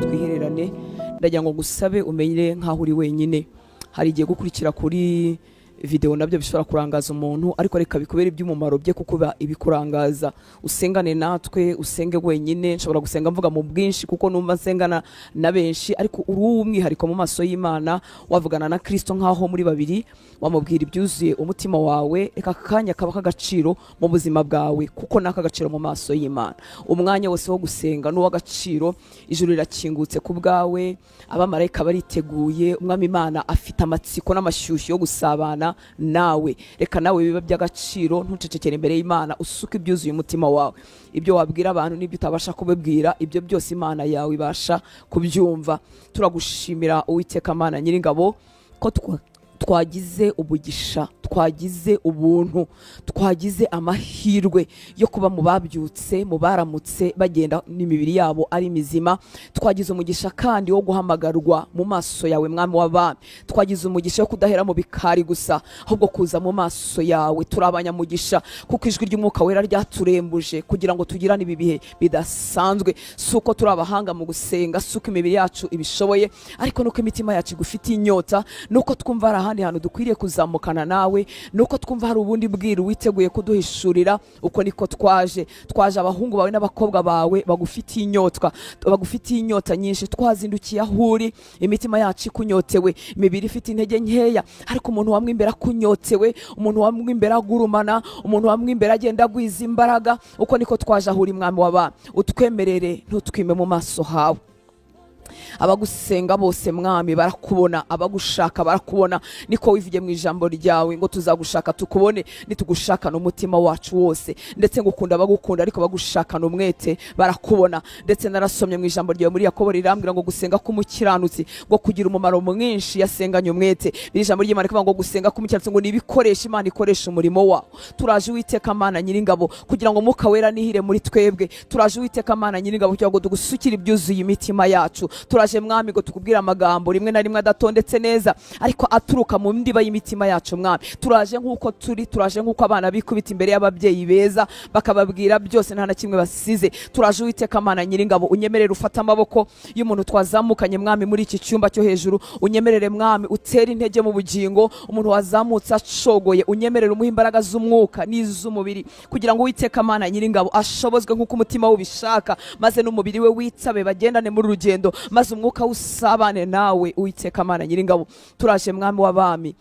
twihererane ndagira ngo gusabe umenye nkaho uri wenyine. Hari igihe gukurikira kuri video nabyo bishobora kurangaza umuntu, ariko reka bikubera iby'umumaro bye kuko ibikurangaza. Usengane natwe, usenge wenyine. Nshobora gusenga mvuga mu bwinshi kuko numva nsengana na benshi, ariko uri umwihariko mu maso y'Imana. Wavugana na Kristo nkaho muri babiri, wamubwira ibyuzuye umutima wawe. Reka kanya kaba kagaciro mu buzima bwawe kuko naka gaciro mu maso y'Imana. Umwanya wose wo gusenga no w'agaciro. Ijuru rirakingutse ku bwawe, abamarayika bariteguye, umwami Imana afite amatsiko n'amashyushyu yo gusabana nawe. Reka nawe biba by'agaciro, ntucecekere imbere y'Imana, usuke ibyuzuye umutima wawe. Ibyo wabwira abantu n'ibyo utabasha kubibwira, ibyo byose Imana yawe ibasha kubyumva. Turagushimira Uwiteka Mana Nyiringabo ko twagize ubugisha, twagize ubuntu, twagize amahirwe yo kuba mu babyutse, mu baramutse bagenda n'imibiri yabo ari mizima. Twagize umugisha kandi wo guhamagarwa mu maso yawe mwami w'abami. Twagize umugisha wo kudahera mu bikari gusa, ahubwo kuza mu maso yawe. Turabanyamugisha kuko ijwi ry'Umwuka Wera ryaturembuje kugira ngo tugirane ibi bihe bidasanzwe. Suko turi abahanga mu gusenga, suko imibiri yacu ibishoboye, ariko nuko imitima yacu igufitiye inyota, nuko twumva ahandi hantu dukwiriye kuzamukana nawe, nuko twumva hari ubundi bwiru witeguye kuduhishurira. Uko niko twaje abahungu bawe n'abakobwa bawe bagufitiye inyota nyinshi. Twazindukiye ahuri, imitima yacu ikunyotewe, imibiri ifite intege nkeya, ariko umuntu wamwe imbere akunyotewe, umuntu wamwe imbere agurumana, umuntu wamwe imbere agenda agwiza imbaraga. Uko niko twaje ahuri mwami w'abami. Utwemerere ntutwime mu maso hawe. Abagusenga bose mwami barakubona, abagushaka barakubona. Niko wivuge mu ijambo ryawe ngo tuzagushaka tukubone nitugushaka n'umutima wacu wose. Ndetse ngukunda abagukunda, ariko bagushaka n'umwete barakubona. Ndetse narasomye mu ijambo ryawe muri Yakobo rirambwira ngo gusenga k'umukiranutsi ngo kugira umumaro mwinshi yasenganye umwete. Iri jambo ry'Imana rivuga ngo gusenga k'umukiranutsi ngo nibikoresha Imana ikoresha umurimo wawe. Turaje Uwiteka Mana Nyiringabo kugira ngo Mwuka Wera nihire muri twebwe. Turaje Uwiteka Mana Nyiringabo kugira ngo tugusukire ibyuzuye imitima yacu. Turaje mwami ngo tukubwira amagambo rimwe na rimwe adatondetse neza, ariko aturuka mu ndiba y'imitima yacu mwami. Turaje nk'uko turi, turaje nk'uko abana bikubita imbere y'ababyeyi beza bakababwira byose nta na kimwe basize. Turaje Uwiteka Mana Nyiringabo, unyemerere ufata amaboko y'umuntu twazamukanye mwami muri iki cyumba cyo hejuru. Unyemerere mwami utera intege mu bugingo umuntu wazamutse acogoye. Unyemerere umuha imbaraga z'umwuka n'iz'umubiri kugira ngo Uwiteka Mana Nyiringabo ashobozwe nk'uko umutima we ubishaka, maze n'umubiri we witsabe bagendane muri rugendo, maze umwuka usabane nawe Uwiteka Mana Nyiringabo. Turaje mwami w'abami,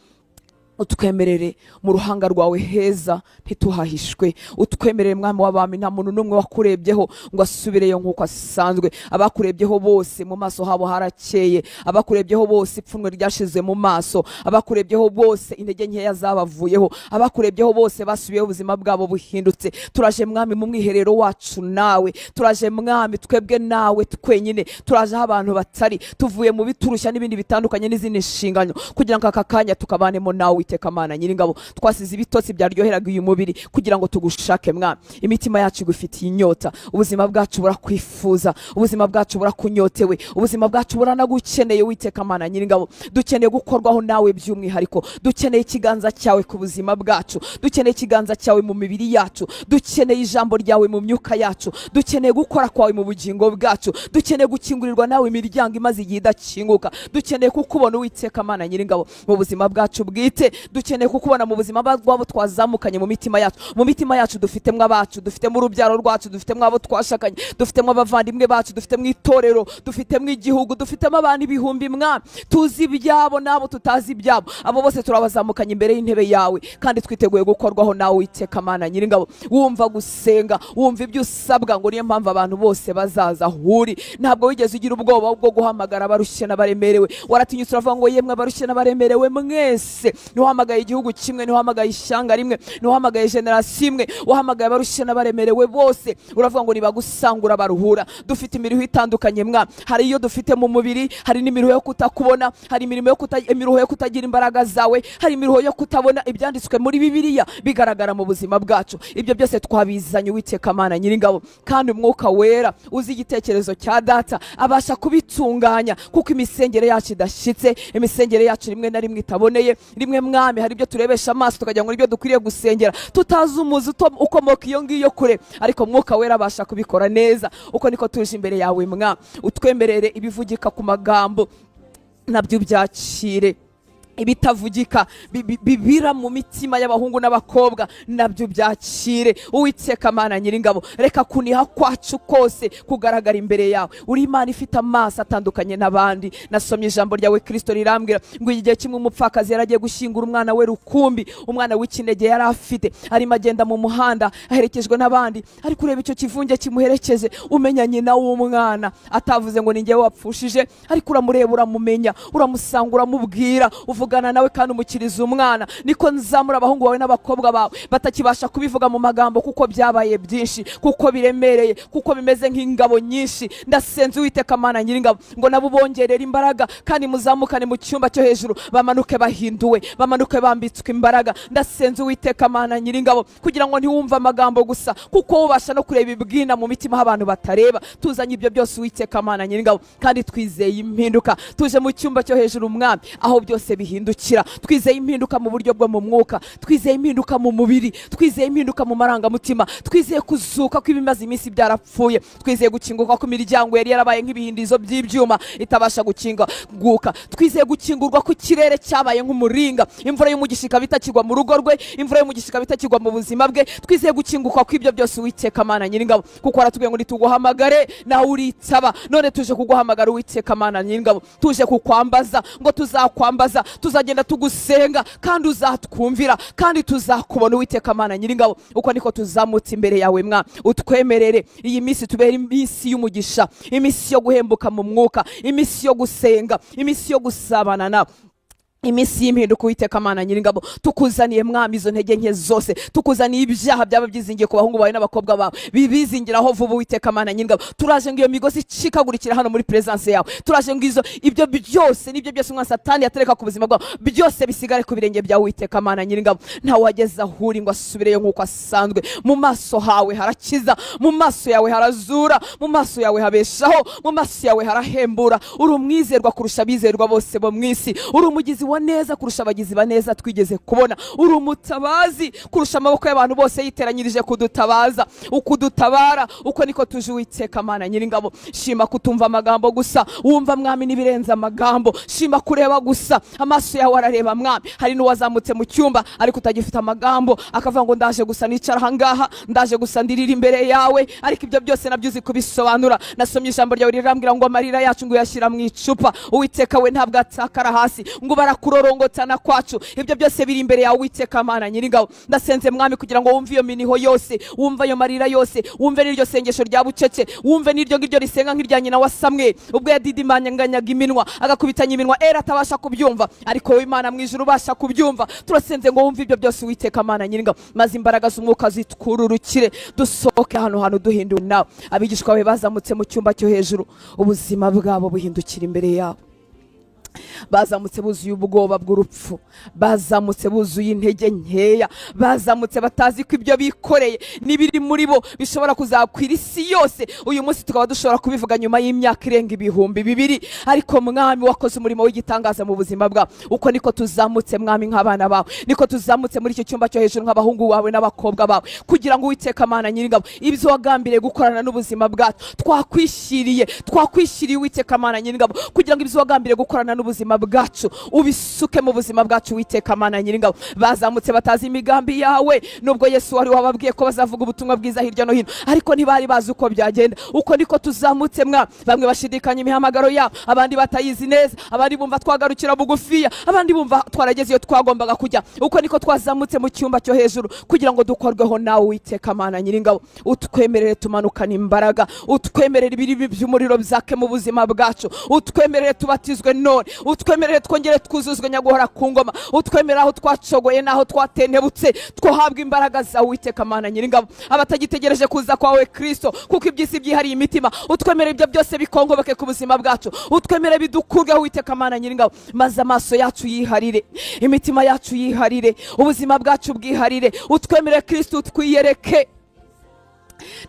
utwemerere mu ruhanga rwawe heza ntituhahishwe. Utwemerere mwami w'abami, nta muntu n'umwe wakurebyeho ngo asubireyo nk'uko asanzwe. Abakurebyeho bose mu maso habo harakeye, abakurebyeho bose ipfunwe ryashize mu maso, abakurebyeho bose intege nkeya zabavuyeho, abakurebyeho bose basubiyeho ubuzima bwabo buhindutse. Turaje mwami mu mwiherero wacu nawe, turaje mwami twebwe nawe twenyine, turaje aho abantu batari, tuvuye mu biturushya n'ibindi bitandukanye n'izindi nshingano kugira ngo aka kanya tukabanemo nawe Uwiteka Mana Nyiringabo. Twasize ibitotsi byaryoheraga uyu mubiri kugira ngo tugushake mwami. Imitima yacu igufitiye inyota, ubuzima bwacu burakwifuza, ubuzima bwacu burakunyotewe, ubuzima bwacu buranagukeneye Uwiteka Mana Nyiringabo. Dukeneye gukorwaho nawe by'umwihariko, dukeneye ikiganza cyawe ku buzima bwacu, dukeneye ikiganza cyawe mu mibiri yacu, dukeneye ijambo ryawe mu myuka yacu, dukeneye gukora kwawe mu bugingo bwacu, dukeneye gukingurirwa nawe imiryango imaze igihe idakinguka, dukeneye kukubona Uwiteka Mana Nyiringabo mu buzima bwacu bwite. Dukeneye kukubona mu buzima bwabo twazamukanye mu mitima yacu. Mu mitima yacu dufitemo abacu, dufitemo urubyaro rwacu, dufitemo abo twashakanye, dufitemo abavandimwe bacu, dufitemo itorero, dufitemo igihugu, dufitemo abantu ibihumbi mwami. Tuzi ibyabo nabo tutazi ibyabo, abo bose turabazamukanye imbere y'intebe yawe, kandi twiteguye gukorwaho nawe Uwiteka Mana Nyiringabo. Wumva gusenga, wumva ibyo usabwa, ngo niyo mpamvu abantu bose bazaza ahuri. Ntabwo wigeze ugira ubwoba bwo guhamagara abarushye n'abaremerewe. Waratinyutse uravuga ngo yemwe abarushye n'abaremerewe mwese. Niwahamagaye igihugu kimwe, niwahamagaye ishyanga rimwe, niwahamagaye generasiyo imwe, wahamagaye abarushye n'abaremerewe bose. Uravuga ngo nibagusangura baruhura. Dufite imiruho itandukanye mwami. Hari iyo dufite mu mubiri, hari n'imiruho yo kutakubona, hari imiruho yo kutagira imbaraga zawe, hari imiruho yo kutabona ibyanditswe muri Bibiliya bigaragara mu buzima bwacu. Ibyo byose twabizanye Uwiteka Mana Nyiringabo, kandi Umwuka Wera uzi igitekerezo cya Data abasha kubitunganya, kuko imisengere yacu idashyitse, imisengere yacu rimwe na rimwe itaboneye, rimwe mwami hari ibyo turebesha amaso tukagira ngo nibyo dukwiriye gusengera tutazi umuzi ukomoka iyo ngiyo kure, ariko Mwuka Wera abasha kubikora neza. Uko niko tuje imbere yawe mwami, utwemerere ibivugika ku magambo nabyo byakire, ibitavugika bibira mu mitima y'abahungu n'abakobwa nabyo byakire. Uwiteka Mana Nyiringabo, reka kuniha kwacu kose kugaragara imbere yawe. Uri Imana ifite amaso atandukanye n'abandi. Nasomye ijambo ryawe Kristo rirambwira ngo igihe kimwe umupfakazi yaragiye gushyingura umwana we rukumbi, umwana w'ikinege yari afite, arimo agenda mu muhanda aherekejwe n'abandi, ariko ureba icyo kivunge kimuherekeje, umenya nyina w'umwana, atavuze ngo ni njyewe wapfushije, ariko uramureba, uramumenya, uramusanga, uramubwira, uvugana nawe kandi umukiriza umwana. Niko nzamura abahungu bawe n'abakobwa bawe batakibasha kubivuga mu magambo kuko byabaye byinshi, kuko biremereye, kuko bimeze nk'ingabo nyinshi. Ndasenze Uwiteka Mana Nyiringabo ngo nabo bongerera imbaraga kandi muzamukane mu cyumba cyo hejuru, bamanuke bahinduwe, bamanuke bambitswe imbaraga. Ndasenze Uwiteka Mana Nyiringabo kugira ngo ntiwumve amagambo gusa, kuko ubasha no kureba ibwina mu mitima y'abantu batareba. Tuzanye ibyo byose Uwiteka Mana Nyiringabo kandi twizeye impinduka. Tuje mu cyumba cyo hejuru mwami, aho byose bihindukira. Twizeye impinduka mu buryo bwo mu mwuka, twizeye impinduka mu mubiri, twizeye impinduka mu marangamutima, twizeye kuzuka kw'ibimaze iminsi byarapfuye, twizeye gukinguka ku miryango yari yarabaye nk'ibihindizo by'ibyuma itabasha gukinguka, twizeye gukingurwa ku kirere cyabaye nk'umuringa, imvura y'umugisha ikaba itakigwa mu rugo rwe, imvura y'umugisha ikaba itakigwa mu buzima bwe. Twizeye gukinguka kw'ibyo byose Uwiteka Mana Nyiringabo, kuko waratubwiye ngo nituguhamagare nawe uritaba. None tuje kuguhamagara Uwiteka Mana Nyiringabo, tuje kukwambaza ngo tuzakwambaza, tuzagenda tugusenga kandi uzatwumvira kandi tuzakubona Uwiteka Mana Nyiringabo. Uko niko tuzamutse imbere yawe mwa, utwemerere iyi minsi tubere iminsi y'umugisha, iminsi yo guhembuka mu mwuka, iminsi yo gusenga, iminsi yo gusabana nawe, iminsi y'impinduka Uwiteka Mana Nyiringabo. Tukuzaniye mwami izo ntege nke zose, tukuzaniye ibyaha byaba byizingiye ku bahungu bawe n'abakobwa bawe bibizingiraho vuba Uwiteka Mana Nyiringabo. Turaje ngo iyo migozi icikagurikira hano muri presence yawe, turaje ngo ibyo byose n'ibyo byose umwana Satani yatereka ku buzima bwawe byose bisigare ku birenge bya Uwiteka Mana Nyiringabo. Ntawe wageza ahuri ngo asubireyo nk'uko asanzwe. Mu maso hawe harakiza, mu maso yawe harazura, mu maso yawe habeshaho, mu maso yawe harahembura. Uri umwizerwa kurusha abizerwa bose bo mw'isi, uri umugizi wa neza kurusha abagizi ba neza twigeze kubona, uri umutabazi kurusha amaboko y'abantu bose yiteranyirije kudutabaza, ukudutabara. Uko niko tuje Uwiteka Mana Nyiringabo. Shima kutumva amagambo gusa, wumva mwami nibirenza amagambo. Shima kureba gusa, amaso yawe arareba mwami. Hari n'uwazamutse mu cyumba ariko utagifite amagambo, akavuga ngo ndaje gusa nicara hangaha, ndaje gusa ndirira imbere yawe, ariko ibyo byose nabyo uzi kubisobanura. Nasomye ijambo ryawe rirambwira ngo amarira yacu ngo yashyira mu icupa. Uwiteka we ntabwo atakara hasi ngo kurorongotana kwacu, ibyo byose biri imbere yawe Uwiteka Mana Nyiringabo. Ndasenze mwami kugira ngo wumve iyo miniho yose, wumve ayo marira yose, wumve n'iryo sengesho rya bucece, wumve n'iryo ngiryo risenga nk'irya nyina wa Samweli ubwo yadidimanyanganyaga iminwa agakubitanya iminwa atabasha kubyumva, ariko wowe Imana mu ijuru ubasha kubyumva. Turasenze ngo wumve ibyo byose Uwiteka Mana Nyiringabo, maze imbaraga z'umwuka zitwururukire, dusohoke hano hantu duhinduwe nawe. Abigishwa bawe bazamutse mu cyumba cyo hejuru, ubuzima bwabo buhindukira imbere yawe. Bazamutse buzuye ubwoba bw'urupfu, bazamutse buzuye intege nkeya, bazamutse batazi ko ibyo bikoreye n'ibiri muri bo bishobora kuzakwira isi yose. Uyu munsi tukaba dushobora kubivuga nyuma y'imyaka irenga 2000, ariko mwami wakoze umurimo w'igitangaza mu buzima bwawe. Uko niko tuzamutse mwami nk'abana bawe, niko tuzamutse muri icyo cyumba cyo hejuru nk'abahungu bawe n'abakobwa bawe, kugira ngo Uwiteka Mana Nyiringabo ibyo wagambiriye gukorana n'ubuzima bwacu twakwishyiriye Uwiteka Mana Nyiringabo, kugira ngo ibyo wagambiriye gukorana n'ubuzima bwacu ubisuke mu buzima bwacu Uwiteka Mana Nyiringabo. Bazamutse batazi imigambi yawe, nubwo Yesu wari wababwiye ko bazavuga ubutumwa bwiza hirya no hino, ariko ntibari bazi uko byagenda. Uko niko tuzamutse mwa, bamwe bashidikanya imihamagaro yabo, abandi batayizi neza, abandi bumva twagarukira bugufiya, abandi bumva twarageze iyo twagombaga kujya. Uko niko twazamutse mu cyumba cyo hejuru kugira ngo dukorweho nawe Uwiteka Mana Nyiringabo. Utwemerere tumanukana imbaraga, utwemerere ibiri by'umuriro byake mu buzima bwacu, utwemerere tubatizwe none, utwemerere twongere twuzuzwe nyaguhora ku ngoma, utwemerere aho twacogoye naho twatentebutse twohabwa imbaraga za Uwiteka Mana Nyiringabo. Abatagitegereje kuza kwawe Kristo kuko ibyisi byihariye imitima, utwemerere ibyo byose bikongoboke ku buzima bwacu, utwemerere bidukurweho Uwiteka Mana Nyiringabo, maze amaso yacu yiharire, imitima yacu yiharire, ubuzima bwacu bwiharire. Utwemerere Kristo twiyereke,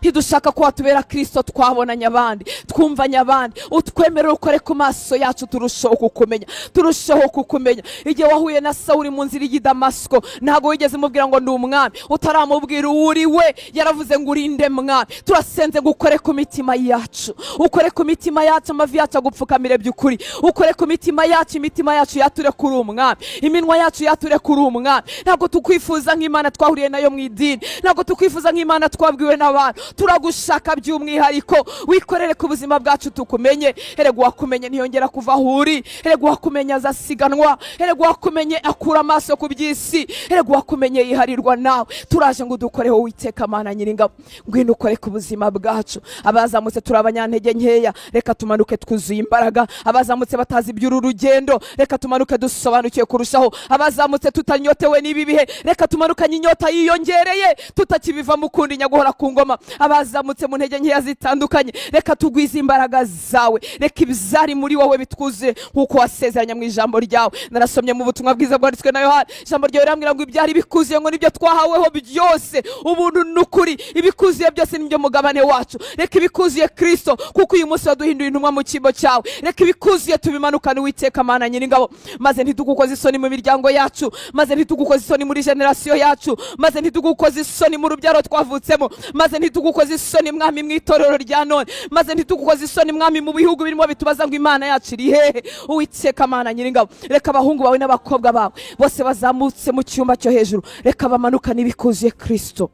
ntidushaka ko watubera Kristo twabonanye abandi, twumvanye abandi. Utwemerera ukore ku maso yacu turushaho kukumenya, turushaho kukumenya. Igihe wahuye na Sawuli mu nzira y'i Damasiko, ntago wigeze mubwira ngo ndi umwami, utaramubwira uri we, yaravuze ngo urinde mwami. Turasenze ngo ukore ku mitima yacu, ukore ku mitima yacu, amavi yacu agupfukamire by'ukuri. Ukore ku mitima yacu, imitima yacu yature kuri umwami, iminwa yacu yature kuri umwami. Ntabwo tukwifuza nk'Imana twahuriye nayo mu idini, ntabwo tukwifuza nk'Imana twabwiwe n'abantu. Turagushaka by'umwihariko, wikorere ku buzima bwacu tukumenye. Erega wakumenye ntiyongera kuva aho uri, erega wakumenye azasiganwa, erega wakumenye akura amaso ku by'isi, erega wakumenye yiharirwa nawe. Turaje ngo dukoreho Uwiteka Mana Nyiringabo, ngwino ukore ku buzima bwacu. Abazamutse turi abanyantege nkeya, reka tumanuke twuzuye imbaraga. Abazamutse batazi iby'uru rugendo, reka tumanuke dusobanukiye kurushaho. Abazamutse tutanyotewe n'ibi bihe, reka tumanukanye inyota yiyongereye, tutakibiva mu kundi nyaguhora ku ngoma. Abazamutse mu ntege nkeya zitandukanye, reka tugwize imbaraga zawe, reka ibizari muri wowe bitwuzuye nk'uko wasezeranya mu ijambo ryawe. Narasomye mu butumwa bwiza bwanditswe na Yohana, ijambo ryawe rirambwira ngo ibyari bikuzuye ngo nibyo twahaweho byose, ubuntu n'ukuri. Ibikuzuye byose nibyo mugabane wacu. Reka ibikuzuye Kristo, kuko uyu munsi waduhinduye intumwa mu cyimbo cyawe. Reka ibikuzuye tubimanukane Uwiteka Mana Nyiringabo, maze ntitugukoze isoni mu miryango yacu, maze ntitugukoze isoni muri generasiyo yacu, maze ntitugukoze isoni mu rubyaro twavutsemo, maze ntitugukoze isoni mwami mu itorero rya none, maze ntitugukoze isoni mwami mu bihugu birimo bitubaza ngo Imana yacu iri hehe. Uwiteka Mana Nyiringabo, reka abahungu bawe n'abakobwa bawe bose bazamutse mu cyumba cyo hejuru, reka bamanukane ibikuzuye Kristo.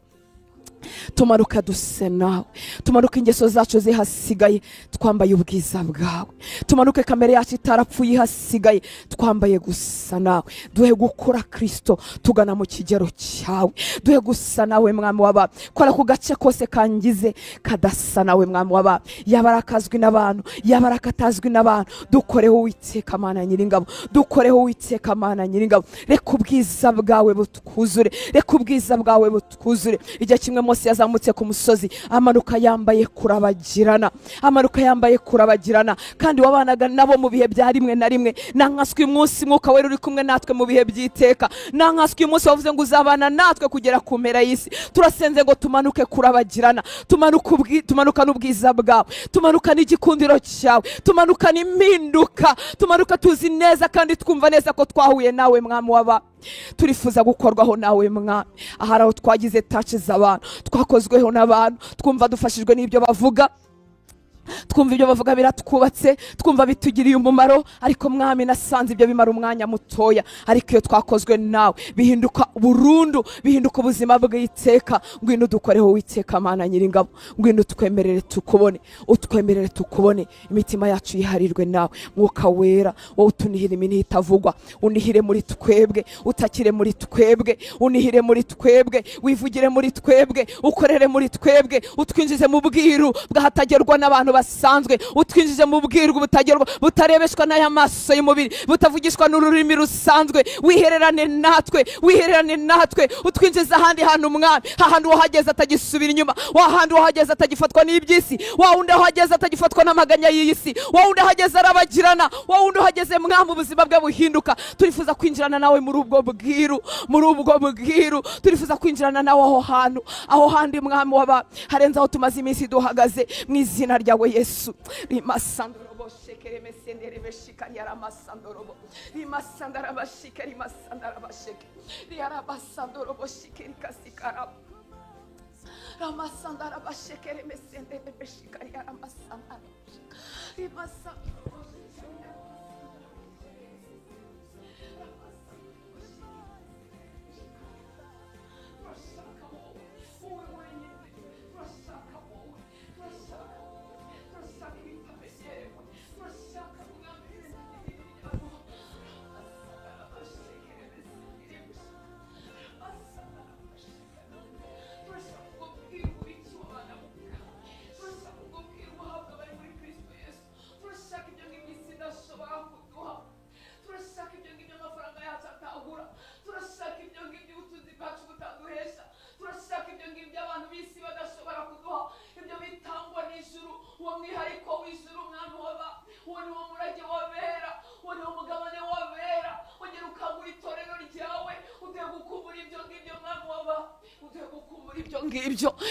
Tumanuka duse nawe, tumanuka ingeso zacu zihasigaye twambaye ubwiza bwawe, tumanuke kamere yacu itarapfuye ihasigaye twambaye gusa nawe. Duhe gukura Kristo tugana mu kigero cyawe, duhe gusa nawe mwami w'abami. Kora ku gace kose kangize kadasa nawe mwami w'abami, yabarakazwi n'abantu, yabarakatazwi n'abantu. Dukoreho Uwiteka Mana Nyiringabo, dukoreho Uwiteka Mana Nyiringabo. Reka ubwiza bwawe butwuzure, reka ubwiza bwawe butwuzure. Igihe kimwe Mose yazamutse ku musozi, amanuka yambaye kurabagirana, amanuka yambaye kurabagirana, kandi wabanaga nabo mu bihe bya rimwe na rimwe. Nankaswe uyu munsi Mwuka Wera uri kumwe natwe mu bihe by'iteka. Nankaswe uyu munsi wavuze ngo uzabana natwe kugera ku mpera y'isi. Turasenze ngo tumanuke kurabagirana, tumanuka n'ubwiza bwawe, tumanuka n'igikundiro cyawe, tumanuka n'impinduka, tumanuka tuzi neza kandi twumva neza ko twahuye nawe mwami w'aba. Turifuza gukorwaho nawe mwami. Ahari aho twagize touch z'abantu, twakozweho n'abantu, twumva dufashijwe n'ibyo bavuga, twumva ibyo bavuga biratwubatse, twumva bitugiriye umumaro, ariko mwami nasanze ibyo bimara umwanya mutoya. Ariko iyo twakozwe nawe bihinduka burundu, bihinduka ubuzima bw'iteka. Ngwino dukoreho Uwiteka Mana Nyiringabo, ngwino twemerere tukubone, utwemerere tukubone. Imitima yacu yiharirwe nawe Mwuka Wera, wowe utunihire imini itavugwa, unihire muri twebwe, utakire muri twebwe, unihire muri twebwe, wivugire muri twebwe, ukorere muri twebwe, utwinjize mu bwiru bwahatagerwa n'abantu basanzwe, utwinjije mu bwirwa butagerwa, butarebeshwa n'aya maso y'umubiri, butavugishwa n'ururimi rusanzwe. Wihererane natwe, wihererane natwe, utwinjiza ahandi hantu mwami, hahandi wahageze atagisubira inyuma, wahandi wahageze atagifatwa n'iby'isi, wawundi wahageze atagifatwa n'amaganya y'isi, wawundi wahageze arabagirana, wawundi wahageze mwami ubuzima bwe buhinduka. Turifuza kwinjirana nawe muri ubwo bwiru, muri ubwo bwiru. Turifuza kwinjirana nawe aho hantu, aho handi mwami w'aba harenze aho tumaze iminsi duhagaze, mu izina ryawe Yesu. Rimasandorobo shekere mesendere beshikani aramasandorobo, rimasandara bashikeri masandara basheke, riarabasandorobo shikeri kasikara, ramasandara bashekere mesendere beshikani aramasandara, rimasandorobo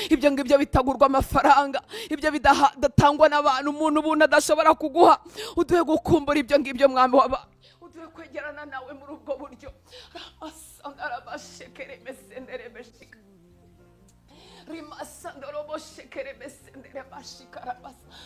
ibyo ngibyo bitagurwa amafaranga, ibyo bidatangwa n'abantu, umuntu ubuntu adashobora kuguha. Uduhe gukumbura ibyo ngibyo mwami w'abantu, uduhe kwegerana nawe muri ubwo buryo.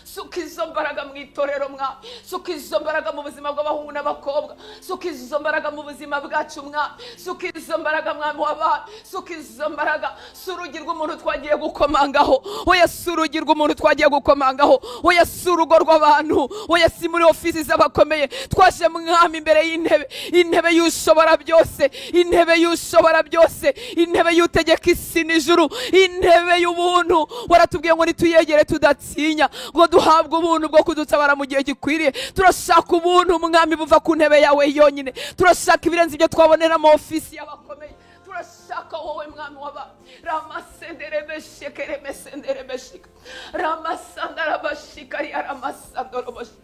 Suka izo mbaraga mu itorero mwami, suka izo mbaraga mu buzima bw'abahungu n'abakobwa, suka izo mbaraga mu buzima bwacu mwami, suka izo mbaraga mwami w'abantu, suka izo mbaraga. Si urugi rw'umuntu twagiye gukomangaho, oya si urugi rw'umuntu twagiye gukomangaho, oya si urugo rw'abantu, oya si muri ofisi z'abakomeye. Twaje mwami imbere y'intebe, intebe y'ushobora byose, intebe y'ushobora byose, intebe y'utegeka isi n'ijuru, intebe y'ubuntu. Waratubwiye ngo nituyegere tudatinya, ngo duhabwe ubuntu bwo kudutabara mu gihe gikwiriye. Turashaka ubuntu mwami buva ku ntebe yawe yonyine, turashaka ibirenze ibyo twabonera mu ofisi y'abakomeye. Turashaka wowe mwami w'aba ramasendere beshekere mesendere beshika ramasandara bashikari aramasandoro bashika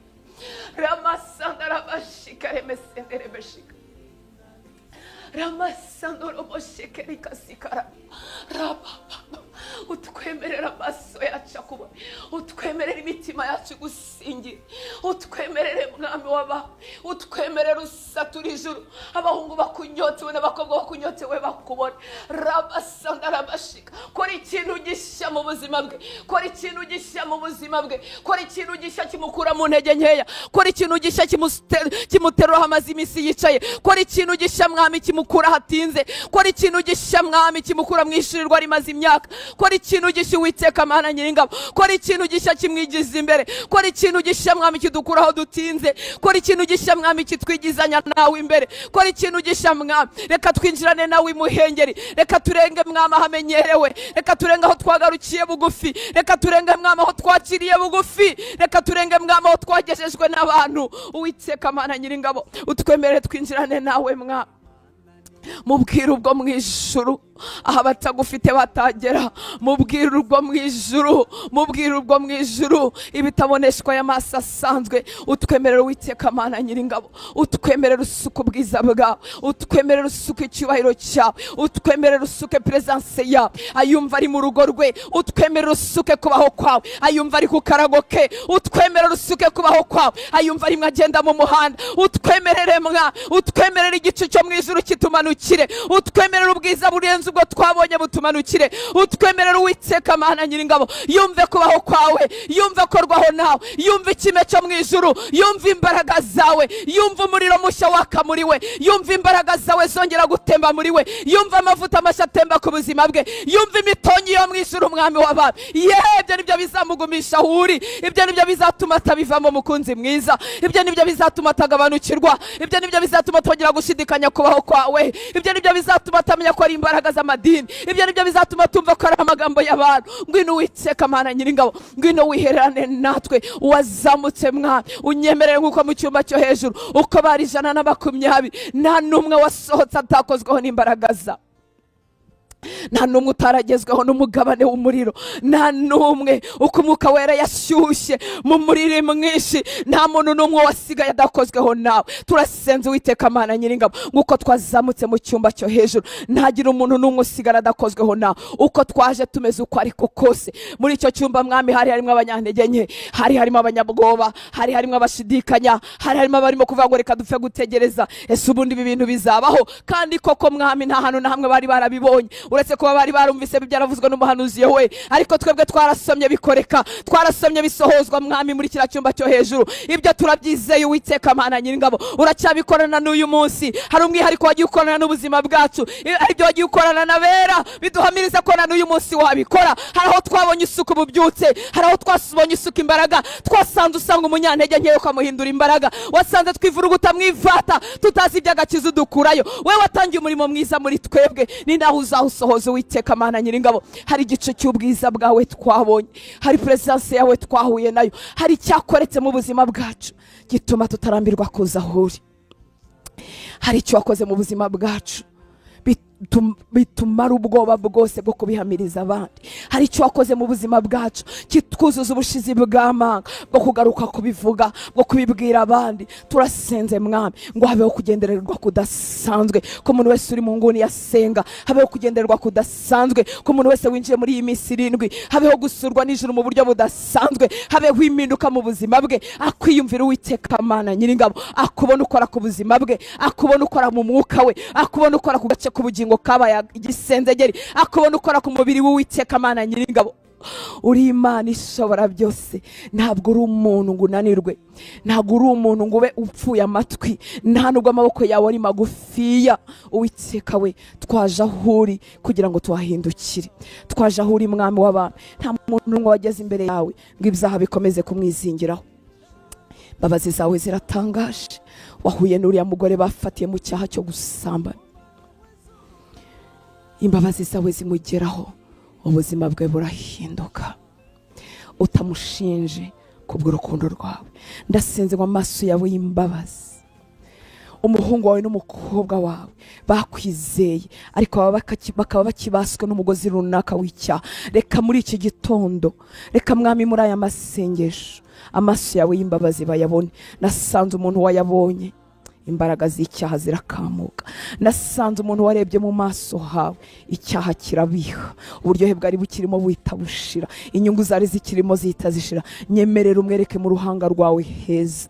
ramasandara bashikare mesendere beshika ramasandoro bashikari kasikara rababa. Utwemerera amaso yacu kuba, utwemerera imitima yacu gusingira, utwemerere mwami w'aba, utwemerere usatura ijuru, abahungu bakunyotewe n'abakobwa bakunyotewe bakubona. Rabasanda rabashika, kora ikintu gishya mu buzima bwe, kora ikintu gishya mu buzima bwe, kora ikintu gishya kimukura mu ntege nkeya, kora ikintu gishya kimuterura hamaze iminsi yicaye, kora ikintu gishya mwami kimukura hatinze, kora ikintu gishya mwami kimukura mu ishirirwa rimaze imyaka, kora ikintu gishya Uwiteka Mana Nyiringabo, kora ikintu gishya kimwigiza imbere, kora ikintu gishya mwami kidukuraho dutinze, kora ikintu gishya mwami kitwigizanya nawe imbere, kora ikintu gishya mwami. Reka twinjirane nawe imuhengeri, reka turenge mwami ahamenyerewe, reka turenge aho twagarukiye bugufi, reka turenge mwami aho twakiriye bugufi, reka turenge mwami aho twagejejwe n'abantu. Uwiteka Mana Nyiringabo, utwemerere twinjirane nawe mwami. Mubwire ubwo mu ijuru aho abatagufite batagera, mubwire ubwo mu ijuru, mubwire ubwo mu ijuru ibitaboneshwa y'amaso asanzwe. Utwemerere Uwiteka Mana Nyiringabo, utwemerere usuka ubwiza bwawe, utwemerere usuka icyubahiro cyawe, utwemerere usuke presence yawe ayumva ari mu rugo rwe, utwemerere usuke kubaho kwawe ayumva ari ku karago ke, utwemerere usuke kubaho kwawe ayumva ari mwagenda mu muhanda, utwemerere mwa, utwemerere igicu cyo mu ijuru kitumanukire, utwemerere ubwiza burenze ubwo twabonye butumanukire, utwemerere Uwiteka Mana Nyiringabo yumve kubaho kwawe, yumve korwaho nawe, yumve ikime cyo mu ijuru, yumve imbaraga zawe, yumve umuriro mushya waka muri we, yumve imbaraga zawe zongera gutemba muri we, yumve amavuta mashya atemba ku buzima bwe, yumve imitonyi yo mu ijuru mwami w'abantu. Ibyo nibyo bizamugumisha aho uri, ibyo nibyo bizatuma atabivamo mukunzi mwiza, ibyo nibyo bizatuma atagabanukirwa, ibyo nibyo bizatuma twongera gushidikanya kubaho kwawe, ibyo nibyo bizatuma atamenya ko ari imbaraga z'amadini, ibyo nibyo bizatuma tumva ko ari amagambo y'abantu. Ngwino Uwiteka Mana Nyiringabo, ngwino wihererane natwe, wazamutse mwami, unyemerere nk'uko mu cyumba cyo hejuru uko bari 120 nta n'umwe wasohotse atakozweho n'imbaraga za, nta n'umwe utaragezweho n'umugabane w'umuriro, nta n'umwe uko Umwuka Wera yashyushye mu muriro mwinshi, nta muntu n'umwe wasigaye adakozweho nawe. Turasenze Uwiteka Mana Nyiringabo, nk'uko twazamutse mu cyumba cyo hejuru ntagira umuntu n'umwe usigara adakozweho nawe. Uko twaje tumeze uko ariko kose muri icyo cyumba mwami, hari harimo abanyantege nke, hari harimo abanyabwoba, hari harimo abashidikanya, hari harimo abarimo kuvuga ngo reka dupfe gutegereza ese ubundi ibi bintu bizabaho. Kandi koko mwami nta hantu na hamwe bari barabibonye uretse kuba bari barumvise byaravuzwe n'umuhanuzi we, ariko twebwe twarasomye bikoreka, twarasomye bisohozwa mwami muri kira cyumba cyo hejuru. Ibyo turabyizeye Uwiteka Mana Nyiringabo, uracyabikorana n'uyu munsi. Hari umwihariko wagiye ukorana n'ubuzima bwacu, aribyo wagiye ukorana n'abera, biduhamiriza ko na n'uyu munsi wabikora. Hari aho twabonye isuku bubyutse, hari aho twasubonye isuku imbaraga, twasanze usanga umunyantege nke ukamuhindura imbaraga, wasanze twivuruguta mwivata tutazi iby'agakiza dukurayo. Wewe watangiye umurimo mwiza muri twebwe, ni naho uzawusohoza Uwiteka Mana Nyiringabo. Hari igice cy'ubwiza bwawe twabonye, hari presence yawe twahuye nayo, hari icyakoretse mu buzima bwacu gituma tutarambirwa kuza aho uri. Hari icyo wakoze mu buzima bwacu bitumara ubwoba bwose bwo kubihamiriza abandi. Hari icyo wakoze mu buzima bwacu kitwuzuza ubushizi bw'amanga bwo kugaruka kubivuga, bwo kubibwira abandi. Turasenze Mwami ngo habeho kugendererwa kudasanzwe, ko umuntu wese uri mu nguni yasenga habeho kugendererwa kudasanzwe, ko umuntu wese winjiye muri iyi minsi 7 habeho gusurwa n'ijuru mu buryo budasanzwe, habeho impinduka mu buzima bwe, akwiyumvira Uwiteka Mana Nyiringabo, akubona ukora ku buzima bwe, akubona ukora mu mwuka we, akubona ukora ku gace k'ubugingo kabaye igisenzegeri, akubona ukora ku mubiri w'Uwiteka Mana Nyiringabo. Uri Imana ishobora byose, ntabwo uri umuntu ngo unanirwe, ntabwo uri umuntu ngo ube upfuye amatwi, nta nubwo amaboko yawe ari magufiya. Uwiteka we, twaje aho uri kugira ngo tuhahindukire, twaje aho uri Mwami w'abantu. Nta muntu n'umwe wageze imbere yawe ngo ibyaha bikomeze kumwizingiraho. Imbabazi zawe ziratangaje. Wahuye n'uriya mugore bafatiye mu cyaha cyo gusambana, imbabazi zawe zimugeraho, ubuzima bwe burahinduka. Utamushinje kubw'urukundo rwawe. Ndasenze ngo amaso yawe y'imbabazi, umuhungu wawe n'umukobwa wawe bakwizeye ariko bakaba bakibaswe n'umugozi runaka w'icyaha, reka muri iki gitondo, reka Mwami muri aya masengesho amaso yawe y'imbabazi bayabone. Nasanze umuntu wayabonye imbaraga z'icyaha zirakamuka. Nasanze umuntu warebye mu maso hawe icyaha kirabiha, uburyohe bwari bukirimo buhita bushira, inyungu zari zikirimo zihita zishira. Nyemerera umwereke mu ruhanga rwawe heza,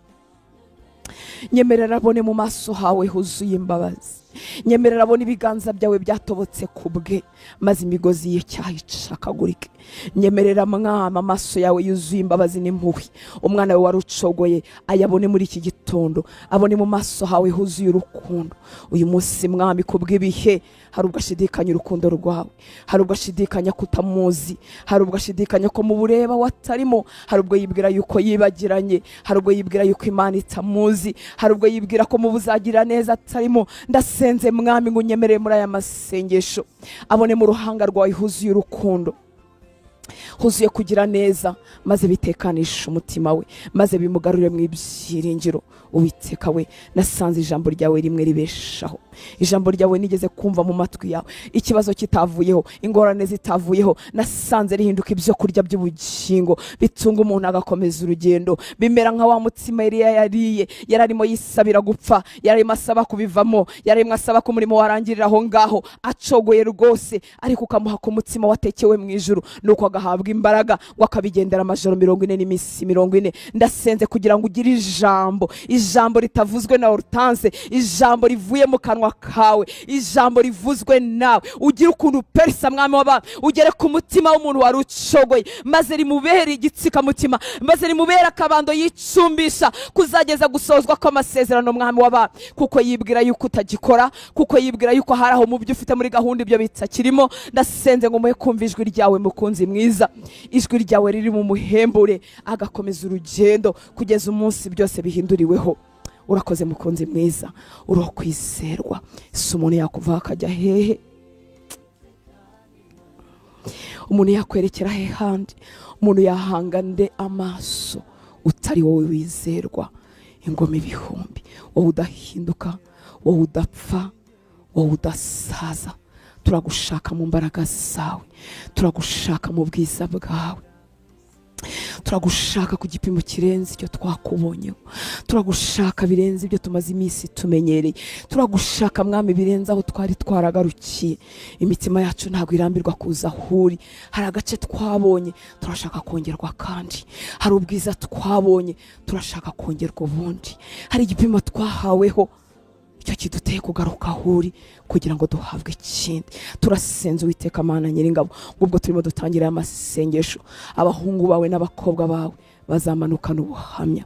nyemerera abone mu maso hawe huzuye imbabazi, nyemerera abone ibiganza byawe byatobotse kubwe, maze imigozi y'icyaha icakagurike. Nyemerera Mwami amaso yawe yuzuye imbabazi n'impuhwe, umwana we warucogoye ayabone muri iki gitondo, abone mu maso hawe huzuye urukundo. Uyu munsi Mwami kubw'ibihe, hari ubwo ashidikanya urukundo rwawe, hari ubwo ashidikanya kutamuzi, hari ubwo ashidikanya ko mu bureba watarimo, hari ubwo yibwira yuko yibagiranye, hari ubwo yibwira yuko Imana itamuzi, hari ubwo yibwira ko mu buzagira neza atarimo. Ndasenze Mwami ngo unyemerere muri aya masengesho abone mu ruhanga rwawe huzuye urukundo, huzuye kugira neza, maze bitekanisha umutima we, maze bimugarurire mu ibyiringiro. Uwiteka we, nasanze ijambo ryawe rimwe ribeshaho, ijambo ryawe nigeze kumva mu matwi yawe, ikibazo kitavuyeho, ingorane zitavuyeho, nasanze rihinduka ibyo kurya by'ubugingo bitunga umuntu agakomeza urugendo. Bimera nka wa mutsima Eliya yariye, yararimo yisabira gupfa, yararimo asaba kubivamo, yararimo asaba ko umurimo warangirira aho ngaho, acogoye rwose, ariko ukamuha ku mutsima watekewe mu ijuru, nuko agahabwa imbaraga ngo akabigendera amajoro 40 n'iminsi 40. Ndasenze kugira ngo ugire ijambo ritavuzwe na Hortense, ijambo rivuye mu kanwa kawe, ijambo rivuzwe nawe, ugira ukuntu perisa Mwami w'abantu, ugere ku mutima w'umuntu wari ucogoye, maze rimubere igitsika mutima, maze rimubere akabando yicumbisha kuzageza gusozwa kw'amasezerano Mwami w'abantu, kuko yibwira yuko utagikora, kuko yibwira yuko hari aho mu byo ufite muri gahunda ibyo bitakirimo. Ndasenze ngo muhe kumva ijwi ryawe mukunzi mwiza, ijwi ryawe riri mu muhembure, agakomeza urugendo kugeza umunsi byose bihinduriweho. Urakoze mukunzi mwiza, uro kwizerwa. Si umuntu yakuva akajya hehe, umuntu yakwerekera he handi, umuntu yahanga nde amaso utari wowe wizerwa. Ingoma ibihumbi, wowe udahinduka, wowe udapfa, wowe udasaza. Turagushaka mu mbaraga zawe, turagushaka mu bwiza bwawe, turagushaka ku gipimo kirenze icyo twakubonyeho, turagushaka birenze ibyo tumaze iminsi tumenyereye, turagushaka Mwami birenze aho twari twaragarukiye. Imitima yacu ntabwo irambirwa kuza ahuri, hari agace twabonye turashaka kongerwa, kandi hari ubwiza twabonye turashaka kongerwa ubundi, hari igipimo twahaweho icyo kiduteye kugaruka ahuri kugira ngo duhabwe ikindi. Turasenze Uwiteka Mana Nyiringabo, ubwo turimo dutangira amasengesho, abahungu bawe n'abakobwa bawe bazamanukana ubuhamya,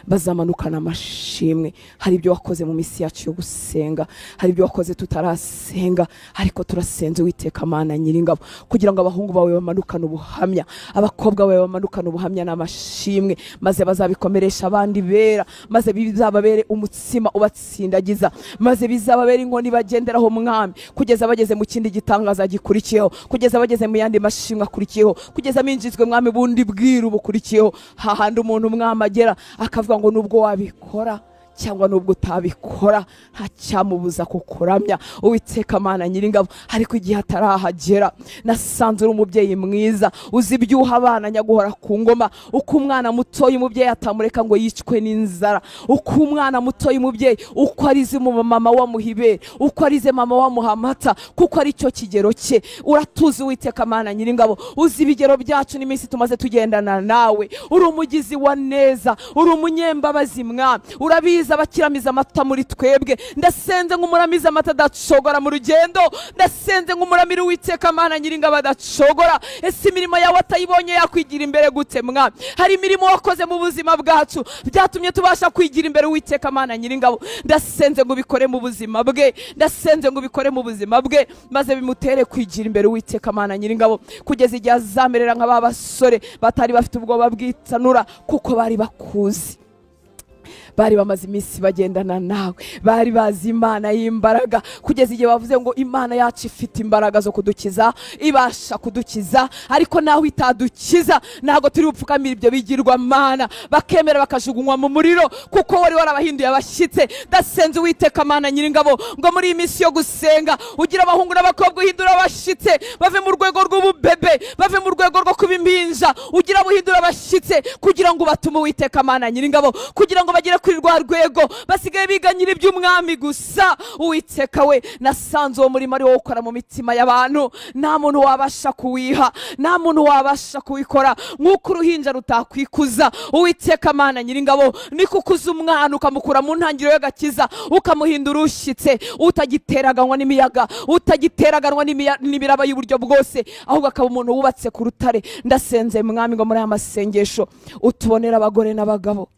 bazamanukana amashimwe. Hari ibyo wakoze mu misi yacu yo gusenga, hari ibyo wakoze tutarasenga, ariko turasenze Uwiteka Mana Nyiringabo kugira ngo abahungu bawe bamanukane ubuhamya, abakobwa bawe bamanukane ubuhamya n'amashimwe, maze bazabikomeresha abandi bera, maze bizababere umutsima ubatsindagiza, maze bizababere inkoni bagenderaho Mwami, kugeza bageze mu kindi gitangaza gikurikiyeho, kugeza bageze mu yandi mashimwe akurikiyeho, kugeza minjizwe Mwami bundi bwiru bukurikiyeho. Hahandi umuntu Mwami agera akavuga ngo nubwo wabikora cyangwa nubwo utabikora nta cyamubuza kukuramya Uwiteka Mana Nyiringabo. Ariko igihe atarahagera nasanze uri umubyeyi mwiza uzi ibyuha abana nyaguhora ku ngoma, uko umwana mutoya umubyeyi atamureka ngo yicwe n'inzara, uko umwana mutoya umubyeyi uko arize mu mama wamuhibere, uko arize mama wamuhamata, kuko ari cyo kigero cye. Uratuzi Uwiteka Mana Nyiringabo, uzi ibigero byacu n'iminsi tumaze tugendana nawe. Uri umugizi wa neza, uri umunyembabazi Mwami, urabiza abakiramiza amata muri twebwe. Ndasenze nk'umuramiza amata adacogora mu rugendo, ndasenze nk'umuramira Uwiteka Mana Nyiringabo adacogora. Ese imirimo yawe atayibonye yakwigira imbere gute Mwami? Hari imirimo wakoze mu buzima bwacu byatumye tubasha kwigira imbere Uwiteka Mana Nyiringabo. Ndasenze ngo ubikore mu buzima bwe, ndasenze ngo ubikore mu buzima bwe, maze bimutere kwigira imbere Uwiteka Mana Nyiringabo, kugeza igihe azamerera nk'aba basore batari bafite ubwoba bw'itanura, kuko bari bakuzi, bari bamaze iminsi bagendana nawe, bari bazi Imana y'imbaraga, kugeza igihe bavuze ngo Imana yacu ifite imbaraga zo kudukiza, ibasha kudukiza. Ariko nawe itadukiza ntago turi bupfukamira ibyo bigirwa Mana, bakemera bakajugunywa mu muriro, kuko wari warabahinduye abashyitse. Ndasenze Uwiteka Mana Nyiringabo ngo muri iyi minsi yo gusenga ugira abahungu n'abakobwa uhindura abashyitse, bave mu rwego rw'ububebe, bave mu rwego rwo kuba impinja, ugira abahindura abashyitse kugira ngo batume Uwiteka Mana Nyiringabo, kugira ngo bagire kuri rwa rwego basigaye biganyira iby'umwami gusa. Uwiteka we, nasanze uwo murimo ari wo ukora mu mitima y'abantu, nta muntu wabasha kuwiha, nta muntu wabasha kuwikora nk'uko uruhinja rutakwikuza. Uwiteka Mana Nyiringabo, niko ukuza umwana ukamukura mu ntangiriro y'agakiza ukamuhindura ushyitse, utagiteraganwa n'imiyaga, utagiteraganwa n'imiraba y'uburyo bwose, ahubwo akaba umuntu wubatse ku rutare. Ndasenze Mwami ngo muri aya masengesho utubonera abagore n'abagabo,